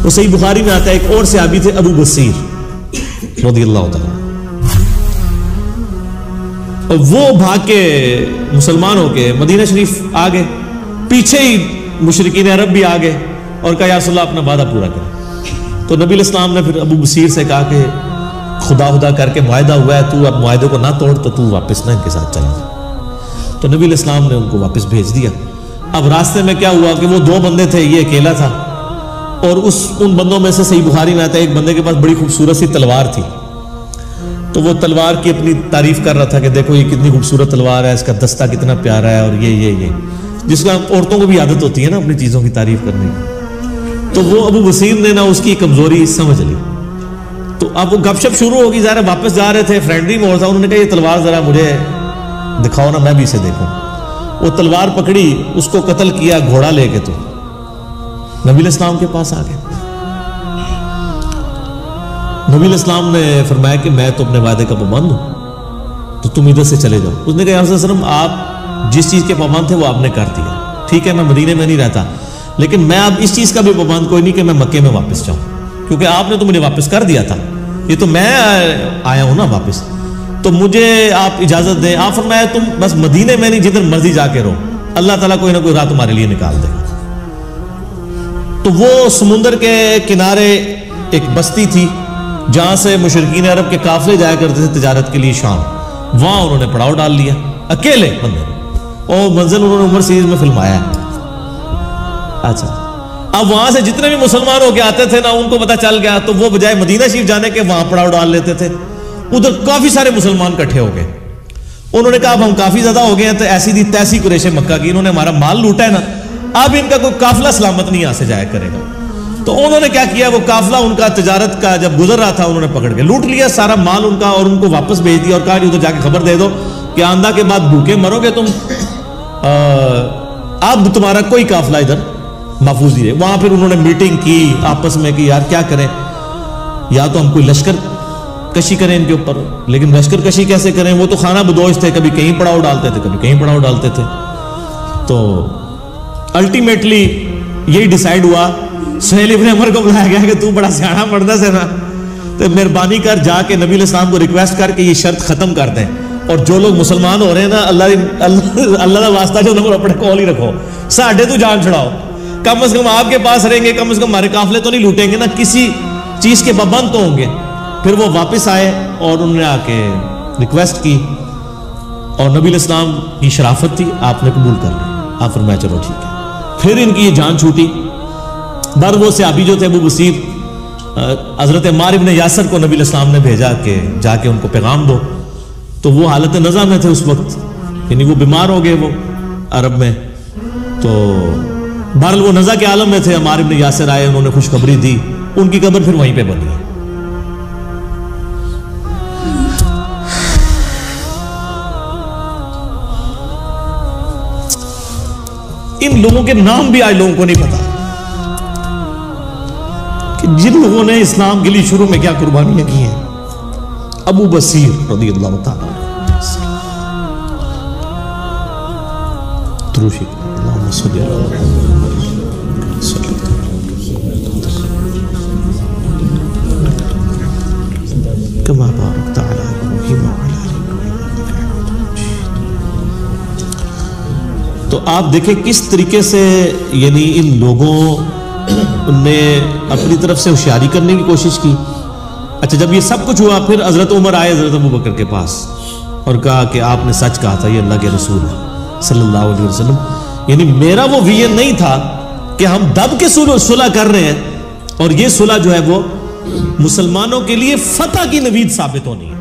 तो सही बुखारी में आता है एक और सहाबी थे अबू बसीर रज़ियल्लाहु ताला, वो भाग के मुसलमान होके मदीना शरीफ आ गए, पीछे ही मुशरिकीन अरब भी आ गए और कहा या रसूलल्लाह अपना वादा पूरा करें। तो नबी इस्लाम ने फिर अबू बसीर से कहा कि खुदा खुदा करके मुआहदा हुआ है, तू अब मुआहदे को ना तोड़, तो तू वापस ना इनके साथ चला जा। तो नबी इस्लाम ने उनको वापस भेज दिया। अब रास्ते में क्या हुआ कि वो दो बंदे थे, ये अकेला था, और उन बंदों में से सही बुखारी में आता है एक बंदे के पास बड़ी खूबसूरत सी तलवार थी। तो वो तलवार की अपनी तारीफ कर रहा था कि देखो ये कितनी खूबसूरत तलवार है, इसका दस्ता कितना प्यारा है, और ये जिसका औरतों को भी आदत होती है ना अपनी चीजों की तारीफ करने की। तो वो अबू बसीर ने ना उसकी कमजोरी समझ ली। तो अब वो गपशप शुरू होगी, जरा वापस जा रहे थे, फ्रेंडली मोड था, उन्होंने कहा ये तलवार जरा मुझे दिखाओ ना, मैं भी इसे देखूं। वो तलवार पकड़ी, उसको कत्ल किया घोड़ा लेके, तो नबी इस्लाम के पास आ गए। नबी इस्लाम ने फरमाया कि मैं तो अपने वादे का पाबंद हूं, तो तुम इधर से चले जाओ। उसने कहा या रसूल अल्लाह आप जिस चीज के पाबंद थे वो आपने कर दिया, ठीक है मैं मदीने में नहीं रहता, लेकिन मैं अब इस चीज का भी पाबंद कोई नहीं कि मैं मक्के में वापस जाऊं, क्योंकि आपने तो मुझे वापस कर दिया था, ये तो मैं आया हूं ना वापस, तो मुझे आप इजाजत दें। आप फरमाया तुम बस मदीने में नहीं, जिधर मर्जी जाके रहो, अल्लाह ताला कोई ना कोई राह तुम्हारे लिए निकाल देगा। तो वो समुंदर के किनारे एक बस्ती थी जहां से मुशरिकीन अरब के काफिले जाया करते थे तिजारत के लिए शाम, वहां उन्होंने पड़ाव डाल लिया अकेले बंदे, और मंजिल उन्होंने उमर सीरीज में फिल्माया है। अच्छा, अब वहां से जितने भी मुसलमान होके आते थे ना, उनको पता चल गया, तो वो बजाय मदीना शरीफ जाने के वहां पड़ाव डाल लेते थे। उधर काफी सारे मुसलमान इकट्ठे हो गए। उन्होंने कहा अब हम काफी ज्यादा हो गए हैं, तो ऐसी दी तैसी कुरैश मक्का की, इन्होंने हमारा माल लूटा है ना, अब इनका कोई काफिला सलामत नहीं यहां से जाया करेगा। तो उन्होंने क्या किया, वो काफिला उनका तिजारत का जब गुजर रहा था, उन्होंने पकड़ के लूट लिया सारा माल उनका, और उनको वापस भेज दिया और कहा उधर जाके खबर दे दो कि आंदा के बाद भूखे मरोगे तुम, अब तुम्हारा कोई काफिला इधर महफूज नहीं रहे। वहां फिर उन्होंने मीटिंग की आपस में कि यार क्या करें, या तो हम कोई लश्कर कशी करें इनके ऊपर, लेकिन लश्कर कशी कैसे करें, वो तो खाना बदोश थे, कभी कहीं पड़ाव डालते थे, कभी कहीं पड़ाव डालते थे। तो अल्टीमेटली यही डिसाइड हुआ, सुहेल इब्न उमर को बुलाया गया कि तू बड़ा सियाना मर्द है ना, तो मेहरबानी कर जाके नबी इस्लाम को रिक्वेस्ट करके ये शर्त खत्म कर दें, और जो लोग मुसलमान हो रहे हैं ना, अल्लाह का वास्ता जो लोग अपने कॉल ही रखो, साढ़े तो जान छुड़ाओ, कम से कम आपके पास रहेंगे, कम से कम हमारे काफिले तो नहीं लूटेंगे ना, किसी चीज के पाबंद तो होंगे। फिर वो वापस आए और उन्होंने आके रिक्वेस्ट की, और नबी इस्लाम की शराफत थी, आपने कबूल कर लिया। आप फरमाया चलो ठीक है। फिर इनकी ये जान छूटी। बर वो सहाबी जो थे अबू बसीर, हजरत अम्मार इब्न यासर को नबी इस्लाम ने भेजा कि जाके उनको पैगाम दो। तो वो हालत नज़ा में थे उस वक्त, यानी वो बीमार हो गए वो अरब में। तो बहरहाल वो नज़ा के आलम में थे, अम्मार इब्न यासर आए, उन्होंने खुशखबरी दी, उनकी कब्र फिर वहीं पे बनी है। इन लोगों के नाम भी आज लोगों को नहीं पता कि जिन लोगों ने इस्लाम के लिए शुरू में क्या कुर्बानियां की हैं। अबू बसीर रज़ियल्लाहु ताला तो आप देखें किस तरीके से यानी इन लोगों ने अपनी तरफ से होशियारी करने की कोशिश की। अच्छा, जब ये सब कुछ हुआ, फिर हजरत उमर आए हजरत अबू बकर के पास और कहा कि आपने सच कहा था, ये अल्लाह के रसूल है सल्लल्लाहु अलैहि वसल्लम, यानी मेरा वो विजन नहीं था कि हम दब के सुलह कर रहे हैं, और ये सुलह जो है वो मुसलमानों के लिए फतह की नवीद साबित होनी है।